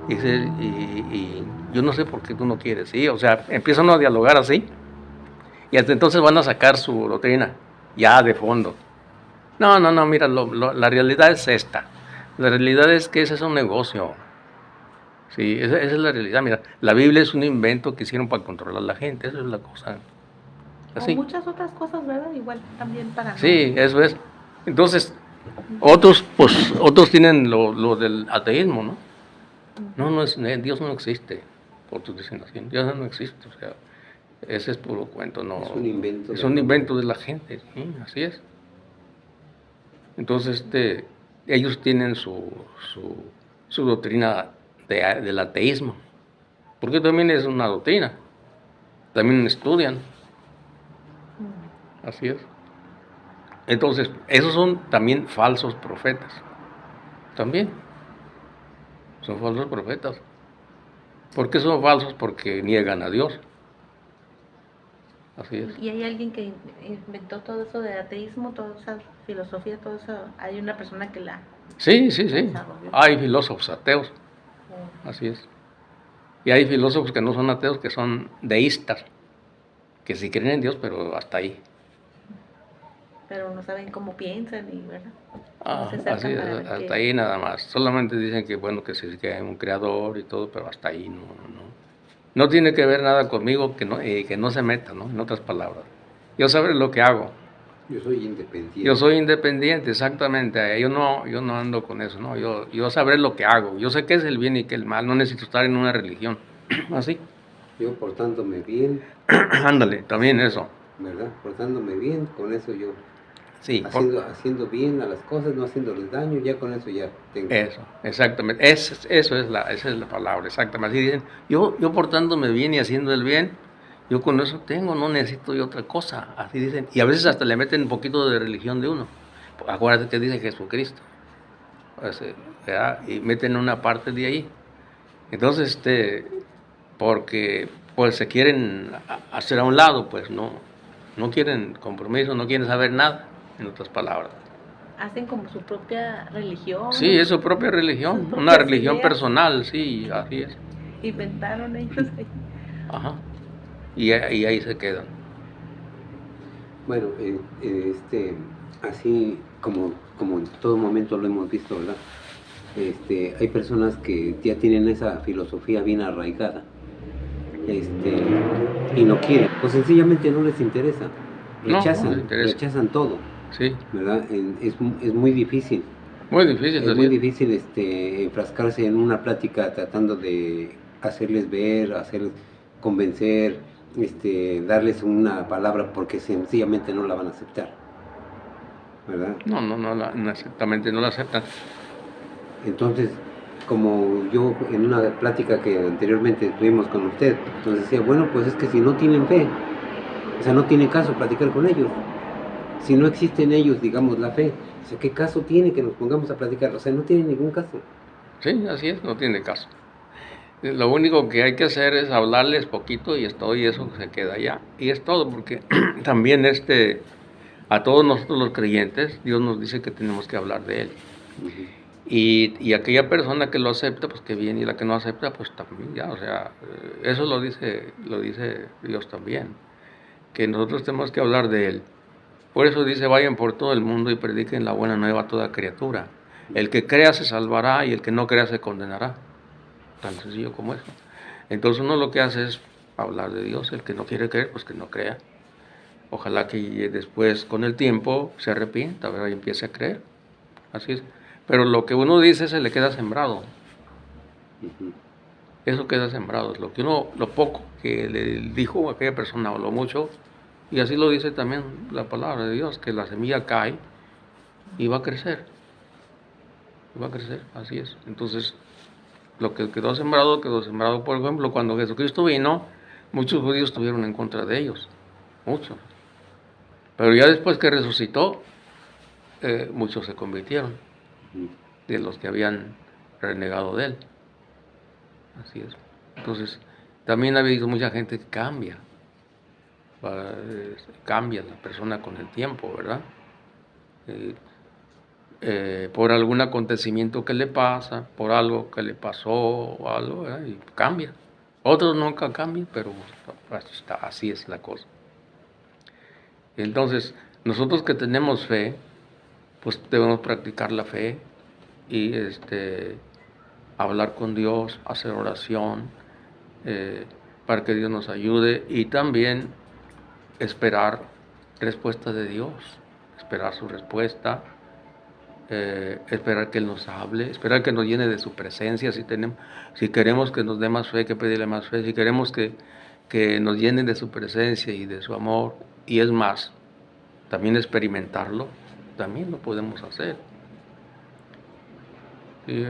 Y yo no sé por qué tú no quieres, ¿sí? O sea, empiezan a dialogar así y hasta entonces van a sacar su doctrina, ya de fondo. No, mira, la realidad es esta. La realidad es que ese es un negocio. Sí, esa es la realidad. Mira, la Biblia es un invento que hicieron para controlar a la gente, esa es la cosa. Así. O muchas otras cosas, ¿verdad? Igual también para... Sí, eso es. Entonces, otros tienen lo del ateísmo, ¿no? No es, Dios no existe. Otros dicen así, Dios no existe, o sea, ese es puro cuento, no. Es un invento. Es un invento de la gente, sí, así es. Entonces, ellos tienen su doctrina del ateísmo, porque también es una doctrina, también estudian, así es. Entonces, esos son también falsos profetas. También son falsos profetas. ¿Por qué son falsos? Porque niegan a Dios. Así es. Y hay alguien que inventó todo eso de ateísmo, toda esa filosofía, todo eso. Hay una persona que la Sí, sí, sí. desarrolló. Hay filósofos ateos. Oh, Así es. Y hay filósofos que no son ateos, que son deístas, que sí creen en Dios, pero hasta ahí. pero no saben cómo piensan y, ¿verdad? No Ah, se así acercan es, para ver hasta qué. ahí nada más. Solamente dicen que bueno, que sí que hay un creador y todo, pero hasta ahí no. No tiene que ver nada conmigo, que no se meta, ¿no? En otras palabras. Yo sabré lo que hago. Yo soy independiente. Yo soy independiente, exactamente. Yo no ando con eso, ¿no? Yo sabré lo que hago. Yo sé qué es el bien y qué es el mal. No necesito estar en una religión. Así. Yo portándome bien, Ándale, también eso. ¿verdad? Portándome bien, con eso yo, Sí, haciendo bien a las cosas, no haciéndoles daño, ya con eso ya tengo. eso, exactamente. Esa es la palabra, exactamente. Así dicen, yo portándome bien y haciendo el bien, yo con eso tengo, no necesito yo otra cosa. Así dicen. Y a veces hasta le meten un poquito de religión de uno. Acuérdate que dice Jesucristo. ¿Verdad? Y meten una parte de ahí. Entonces, porque pues se quieren hacer a un lado, pues no quieren compromiso, no quieren saber nada, en otras palabras. Hacen como su propia religión. Sí, es su propia religión, Sus una propias religión ideas. personal, sí, así es. Inventaron ellos ahí. Ajá. Y ahí se quedan. Bueno, así como en todo momento lo hemos visto, ¿verdad? Hay personas que ya tienen esa filosofía bien arraigada, y no quieren, pues sencillamente no les interesa, No les interesa. rechazan todo, Sí, ¿verdad? Es muy difícil. muy difícil. Es muy difícil enfrascarse en una plática tratando de hacerles ver, hacerles convencer, darles una palabra porque sencillamente no la van a aceptar, ¿verdad? No, exactamente, no lo aceptan. Entonces, como yo en una plática que anteriormente tuvimos con usted, nos decía, bueno, pues es que si no tienen fe, o sea, no tiene caso platicar con ellos. Si no existe en ellos, digamos, la fe, o sea, ¿qué caso tiene que nos pongamos a platicar? O sea, no tiene ningún caso. Sí, así es, no tiene caso. Lo único que hay que hacer es hablarles poquito y es todo, y eso se queda allá. Y es todo, porque también a todos nosotros los creyentes, Dios nos dice que tenemos que hablar de Él. Uh-huh. Y aquella persona que lo acepta, pues que bien, y la que no acepta, pues también ya, o sea, eso lo dice Dios también, que nosotros tenemos que hablar de Él. Por eso dice, vayan por todo el mundo y prediquen la buena nueva a toda criatura. El que crea se salvará y el que no crea se condenará. Tan sencillo como eso. Entonces uno lo que hace es hablar de Dios. El que no quiere creer, pues que no crea. Ojalá que después, con el tiempo, se arrepienta, ¿verdad? Y empiece a creer. Así es. Pero lo que uno dice se le queda sembrado. Uh-huh. Eso queda sembrado. Lo poco que le dijo a aquella persona o lo mucho, y así lo dice también la palabra de Dios, que la semilla cae y va a crecer. Va a crecer, así es. Entonces, lo que quedó sembrado, por ejemplo, cuando Jesucristo vino, muchos judíos estuvieron en contra de ellos, muchos. Pero ya después que resucitó, muchos se convirtieron, de los que habían renegado de él. Así es. Entonces, también ha habido mucha gente que cambia la persona con el tiempo, ¿verdad? Por algún acontecimiento que le pasa, por algo que le pasó o algo, ¿verdad? Y cambia. Otros nunca cambian, pero así es la cosa. Entonces, nosotros que tenemos fe, pues debemos practicar la fe y hablar con Dios, hacer oración, para que Dios nos ayude y también esperar respuesta de Dios, esperar su respuesta, esperar que Él nos hable, esperar que nos llene de su presencia. Si queremos que nos dé más fe, que pedirle más fe. Si queremos que nos llenen de su presencia y de su amor, y es más, también experimentarlo, también lo podemos hacer. Y,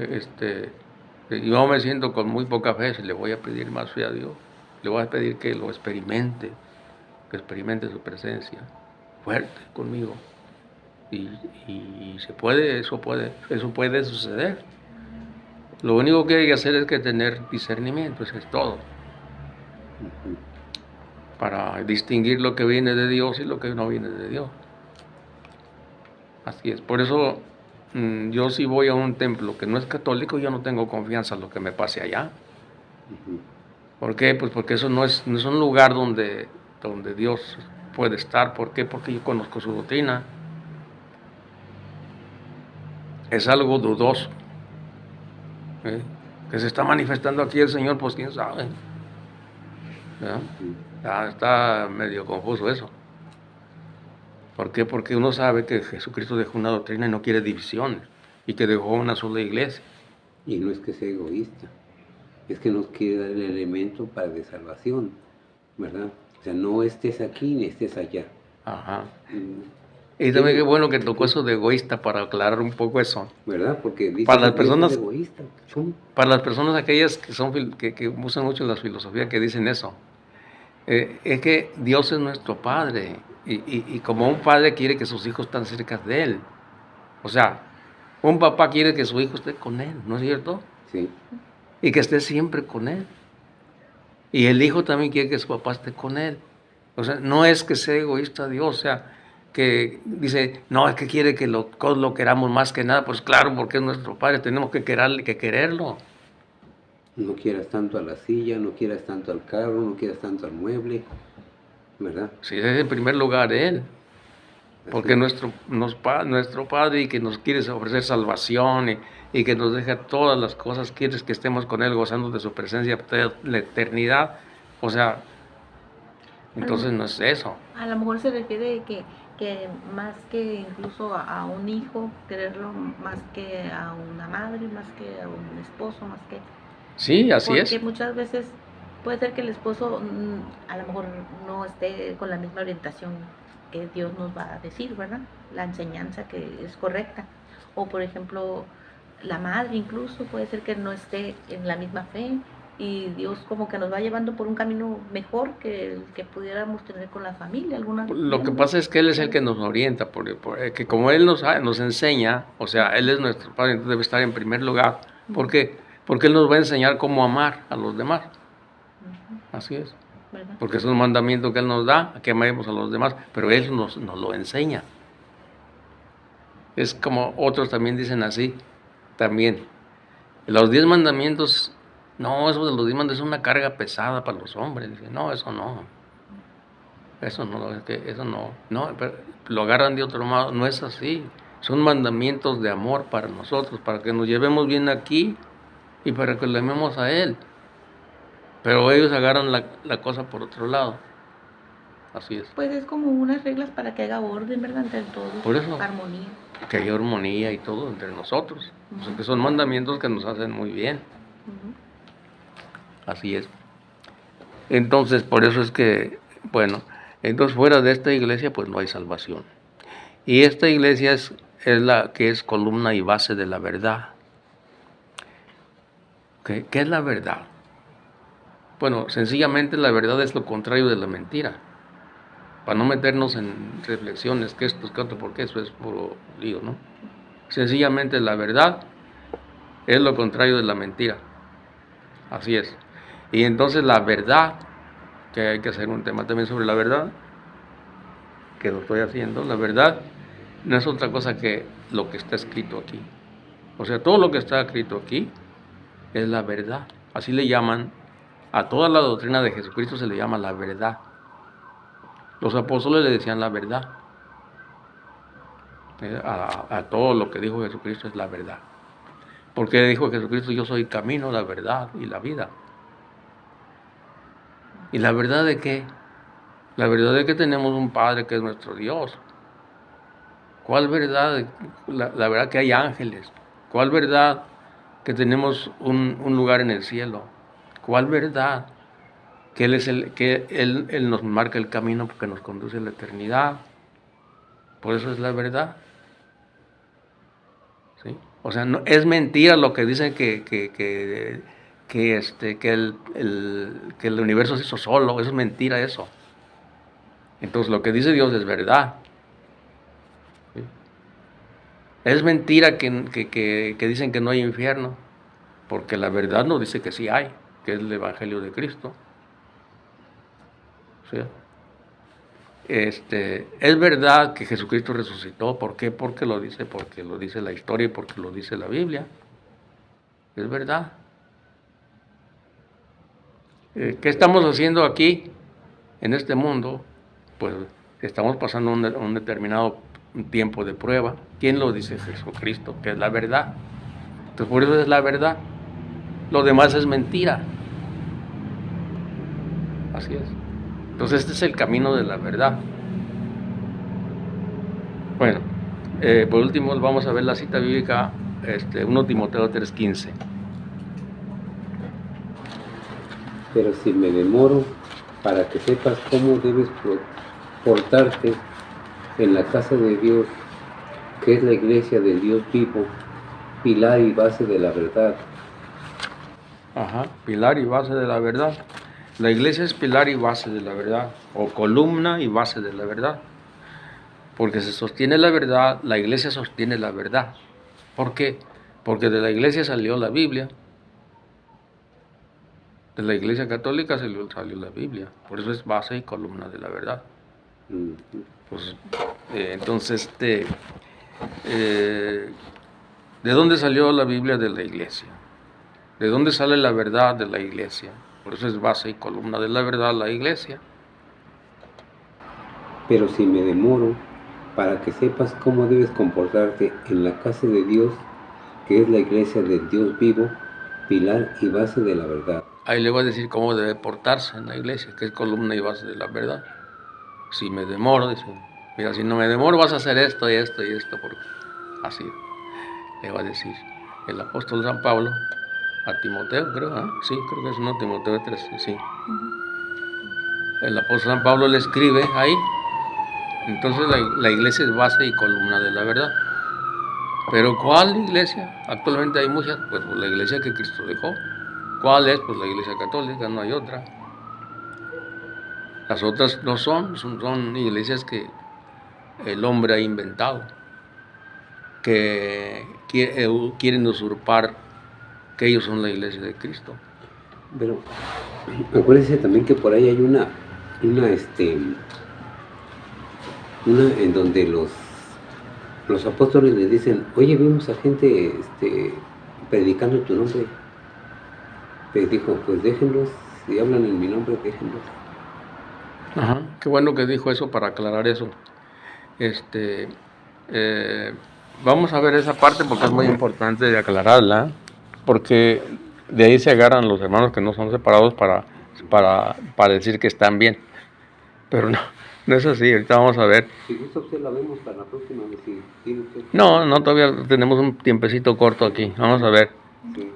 yo me siento con muy poca fe, si le voy a pedir más fe a Dios, le voy a pedir que lo experimente, que experimente su presencia fuerte conmigo. y eso puede suceder. Lo único que hay que hacer es que tener discernimiento, eso es todo, Ujú. para distinguir lo que viene de Dios y lo que no viene de Dios. Así es. Por eso yo si voy a un templo que no es católico, yo no tengo confianza en lo que me pase allá. Ujú. ¿Por qué? Pues porque eso no es un lugar donde Dios puede estar. ¿Por qué? Porque yo conozco su doctrina. Es algo dudoso. ¿Eh? Que se está manifestando aquí el Señor, pues quién sabe. ¿Ya? Ujú. Está medio confuso eso. ¿Por qué? Porque uno sabe que Jesucristo dejó una doctrina y no quiere divisiones, y que dejó una sola iglesia. Y no es que sea egoísta, es que nos quiere dar el elemento para de salvación, ¿verdad? O sea, no estés aquí ni estés allá. Ajá. Mm, Y también qué bueno que sí, tocó eso de egoísta para aclarar un poco eso. ¿verdad? Porque dice Para las que Dios es personas, egoísta. ¿Cómo? para las personas aquellas que usan mucho la filosofía que dicen eso, es que Dios es nuestro Padre y como un padre quiere que sus hijos estén cerca de Él. O sea, un papá quiere que su hijo esté con Él, ¿no es cierto? Sí, Y que esté siempre con Él. Y el hijo también quiere que su papá esté con Él. O sea, no es que sea egoísta Dios, o sea, que dice, no, es que quiere que lo queramos más que nada. Pues claro, porque es nuestro Padre, tenemos que quererlo. no quieras tanto a la silla, no quieras tanto al carro, no quieras tanto al mueble, ¿verdad? Si es en primer lugar Él. Porque Así. nuestro Padre y que nos quiere ofrecer salvación y que nos deja todas las cosas, quieres que estemos con Él gozando de su presencia la eternidad. O sea, entonces no es eso. A lo mejor se refiere que más que incluso a un hijo, quererlo más que a una madre, más que a un esposo, más que... Sí, así Porque es. muchas veces puede ser que el esposo a lo mejor no esté con la misma orientación que Dios nos va a decir, ¿verdad? La enseñanza que es correcta. O por ejemplo, la madre incluso puede ser que no esté en la misma fe y Dios como que nos va llevando por un camino mejor que el que pudiéramos tener con la familia, algunos Lo que miembros. pasa es que Él es el que nos orienta, que como Él nos enseña, o sea, Él es nuestro Padre, entonces debe estar en primer lugar. ¿Por qué? Porque Él nos va a enseñar cómo amar a los demás. Ujú, Así es. ¿verdad? Porque es un mandamiento que Él nos da, que amemos a los demás, pero Él nos lo enseña. Es como otros también dicen así, también. Los 10 mandamientos, no, eso de los 10 mandamientos es una carga pesada para los hombres. Dicen, no, eso no. Eso no, es que eso no, pero lo agarran de otro modo, no es así. Son mandamientos de amor para nosotros, para que nos llevemos bien aquí y para que le amemos a Él. Pero ellos agarran la cosa por otro lado. Así es. Pues es como unas reglas para que haya orden, ¿verdad? Entre todos, Por eso, armonía. que hay armonía y todo entre nosotros. O sea, Ujú, que son mandamientos que nos hacen muy bien. ujú. Así es. Entonces, por eso es que, bueno, entonces fuera de esta iglesia pues no hay salvación. Y esta iglesia es la que es columna y base de la verdad. ¿Qué es la verdad? Bueno, sencillamente la verdad es lo contrario de la mentira. Para no meternos en reflexiones, que esto es que otro, porque eso es puro lío, ¿no? Sencillamente la verdad es lo contrario de la mentira. Así es. Y entonces la verdad, que hay que hacer un tema también sobre la verdad, que lo estoy haciendo, la verdad no es otra cosa que lo que está escrito aquí. O sea, todo lo que está escrito aquí es la verdad. Así le llaman, a toda la doctrina de Jesucristo se le llama la verdad. Los apóstoles le decían la verdad. A todo lo que dijo Jesucristo es la verdad. Porque dijo Jesucristo, yo soy el camino, la verdad y la vida. ¿Y la verdad de qué? La verdad es que tenemos un Padre que es nuestro Dios. ¿Cuál verdad? La verdad que hay ángeles. ¿Cuál verdad? Que tenemos un lugar en el cielo. ¿Cuál verdad? Que Él nos marca el camino porque nos conduce a la eternidad. Por eso es la verdad. ¿Sí? O sea, no, es mentira lo que dicen que el universo se hizo solo. Eso es mentira eso. Entonces lo que dice Dios es verdad. ¿Sí? Es mentira que dicen que no hay infierno, porque la verdad nos dice que sí hay, que es el Evangelio de Cristo. ¿Sí? Es verdad que Jesucristo resucitó. ¿Por qué? Porque lo dice la historia y porque lo dice la Biblia. Es verdad. ¿Qué estamos haciendo aquí en este mundo? Pues estamos pasando un determinado tiempo de prueba. ¿Quién lo dice? Jesucristo, que es la verdad. Entonces por eso es la verdad. Lo demás es mentira. Así es. Entonces este es el camino de la verdad. Bueno, por último vamos a ver la cita bíblica, 1 Timoteo 3:15. Pero si me demoro, para que sepas cómo debes portarte en la casa de Dios, que es la iglesia del Dios vivo, pilar y base de la verdad. Ajá, pilar y base de la verdad. La iglesia es pilar y base de la verdad, o columna y base de la verdad. Porque se sostiene la verdad, la iglesia sostiene la verdad. ¿Por qué? Porque de la iglesia salió la Biblia. De la iglesia católica salió la Biblia. Por eso es base y columna de la verdad. Pues, entonces, ¿de dónde salió la Biblia? De la iglesia. ¿De dónde sale la verdad? De la iglesia. Por eso es base y columna de la verdad la iglesia. Pero si me demoro, para que sepas cómo debes comportarte en la casa de Dios, que es la iglesia del Dios vivo, pilar y base de la verdad. Ahí le voy a decir cómo debe portarse en la iglesia, que es columna y base de la verdad. Si me demoro, dice, mira, si no me demoro vas a hacer esto y esto y esto, porque así le va a decir el apóstol San Pablo a Timoteo, creo, ¿eh? Sí, creo que es no, Timoteo 3, sí. El apóstol San Pablo le escribe ahí. Entonces la iglesia es base y columna de la verdad. Pero ¿cuál iglesia? Actualmente hay muchas, pues la iglesia que Cristo dejó. ¿Cuál es? Pues la iglesia católica, no hay otra. Las otras no son iglesias que el hombre ha inventado, que quieren usurpar que ellos son la iglesia de Cristo. Pero acuérdense también que por ahí hay una en donde los apóstoles le dicen, oye, vimos a gente predicando tu nombre. Les dijo, pues déjenlos, si hablan en mi nombre, déjenlos. Ajá, qué bueno que dijo eso para aclarar eso. Vamos a ver esa parte porque es muy importante de aclararla, porque de ahí se agarran los hermanos que no son separados para decir que están bien. Pero no es así, ahorita vamos a ver. Si gusta usted la vemos para la próxima vez. No, todavía tenemos un tiempecito corto aquí. Vamos a ver. Sí.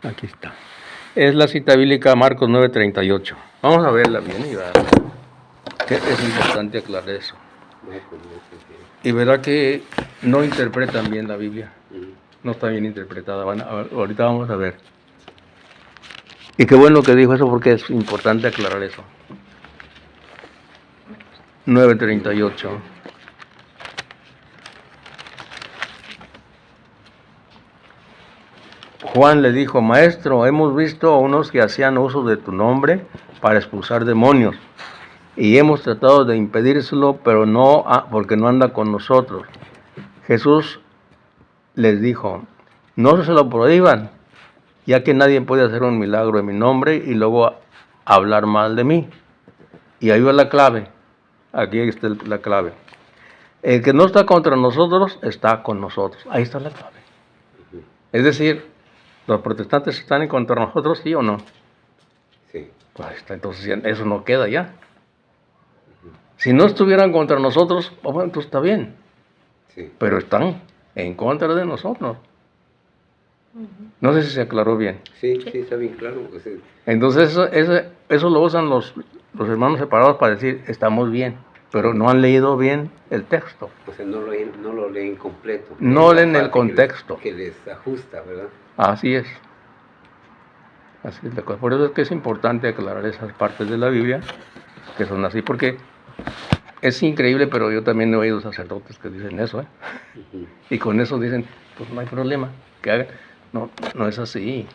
Aquí está. Es la cita bíblica Marcos 9:38. Vamos a verla bien y verá que es importante aclarar eso. Y verá que no interpretan bien la Biblia. No está bien interpretada. Ahorita vamos a ver. Y qué bueno que dijo eso porque es importante aclarar eso. 9:38. Juan le dijo, maestro, hemos visto a unos que hacían uso de tu nombre para expulsar demonios y hemos tratado de impedírselo, pero no, porque no anda con nosotros. Jesús les dijo, no se lo prohíban, ya que nadie puede hacer un milagro en mi nombre y luego hablar mal de mí. Y ahí va la clave, aquí está la clave. El que no está contra nosotros, está con nosotros. Ahí está la clave. Es decir, ¿los protestantes están en contra de nosotros, sí o no? Sí. Pues ahí está, entonces eso no queda ya. Si no estuvieran contra nosotros, bueno, entonces está bien. Sí. Pero están en contra de nosotros. No sé si se aclaró bien. Sí, está bien claro. Pues, Entonces eso lo usan los hermanos separados para decir, estamos bien, pero no han leído bien el texto. O sea, no lo leen completo. No leen el contexto. Que les ajusta, ¿verdad? Así es. Así es la cosa. Por eso es que es importante aclarar esas partes de la Biblia que son así, porque es increíble, pero yo también he oído sacerdotes que dicen eso, ¿eh? Ujú, Y con eso dicen, pues no hay problema, que hagan. No, no es así.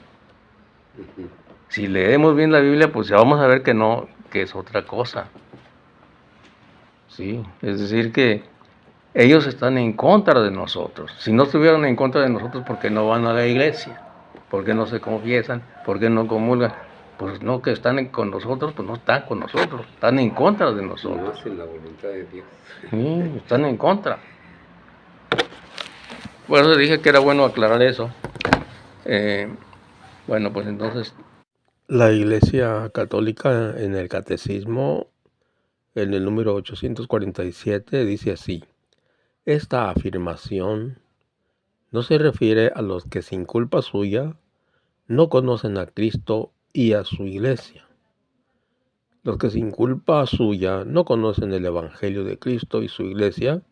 ujú. Si leemos bien la Biblia, pues ya vamos a ver que no, que es otra cosa. Sí, es decir que ellos están en contra de nosotros. Si no estuvieran en contra de nosotros, ¿por qué no van a la iglesia? ¿Por qué no se confiesan? ¿Por qué no comulgan? Pues no, que están con nosotros, pues no están con nosotros, están en contra de No nosotros. hacen la voluntad de Dios. Sí, están en contra. Por eso dije que era bueno aclarar eso. Eh, bueno, pues entonces la Iglesia Católica en el Catecismo, en el número 847, dice así: esta afirmación no se refiere a los que sin culpa suya no conocen a Cristo y a su Iglesia. Los que sin culpa suya no conocen el Evangelio de Cristo y su Iglesia,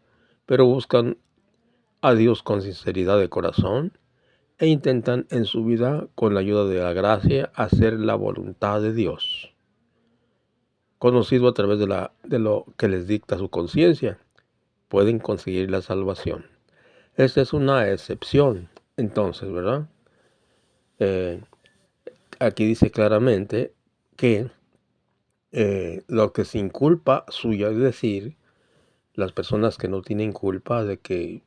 pero buscan a Dios con sinceridad de corazón e intentan en su vida, con la ayuda de la gracia, hacer la voluntad de Dios, conocido a través de lo que les dicta su conciencia, pueden conseguir la salvación. Esta es una excepción, entonces, ¿verdad? Eh, Aquí dice claramente que lo que sin culpa suya, es decir, las personas que no tienen culpa de que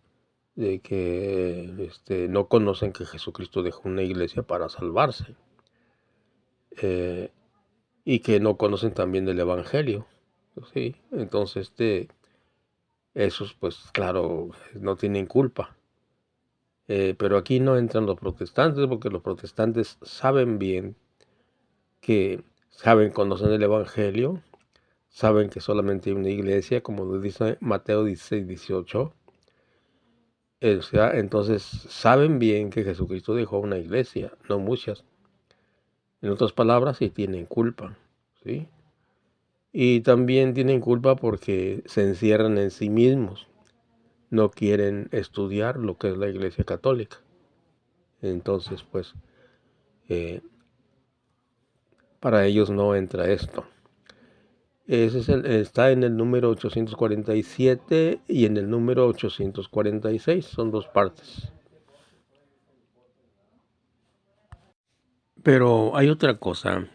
no conocen que Jesucristo dejó una iglesia para salvarse, eh, y que no conocen también del Evangelio, ¿sí? Entonces, esos, pues claro, no tienen culpa. Pero aquí no entran los protestantes, porque los protestantes saben bien conocen el Evangelio, saben que solamente hay una iglesia, como lo dice Mateo 16:18. O sea, entonces saben bien que Jesucristo dejó una iglesia, no muchas. En otras palabras, sí tienen culpa, ¿sí? Y también tienen culpa porque se encierran en sí mismos, no quieren estudiar lo que es la Iglesia Católica. Entonces, pues, eh, para ellos no entra esto. Está en el número 847 y en el número 846, son dos partes. Pero hay otra cosa,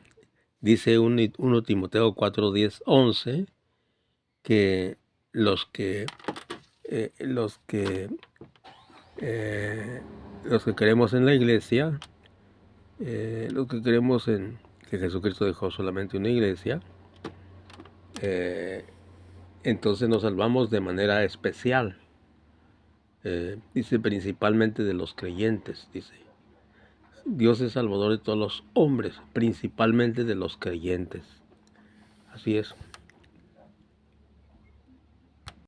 dice 1 Timoteo 4, 10, 11, que los que, eh, los que, eh, los que creemos en la iglesia, los que creemos en que Jesucristo dejó solamente una iglesia, entonces nos salvamos de manera especial. Dice principalmente de los creyentes, dice. Dios es salvador de todos los hombres, principalmente de los creyentes. Así es.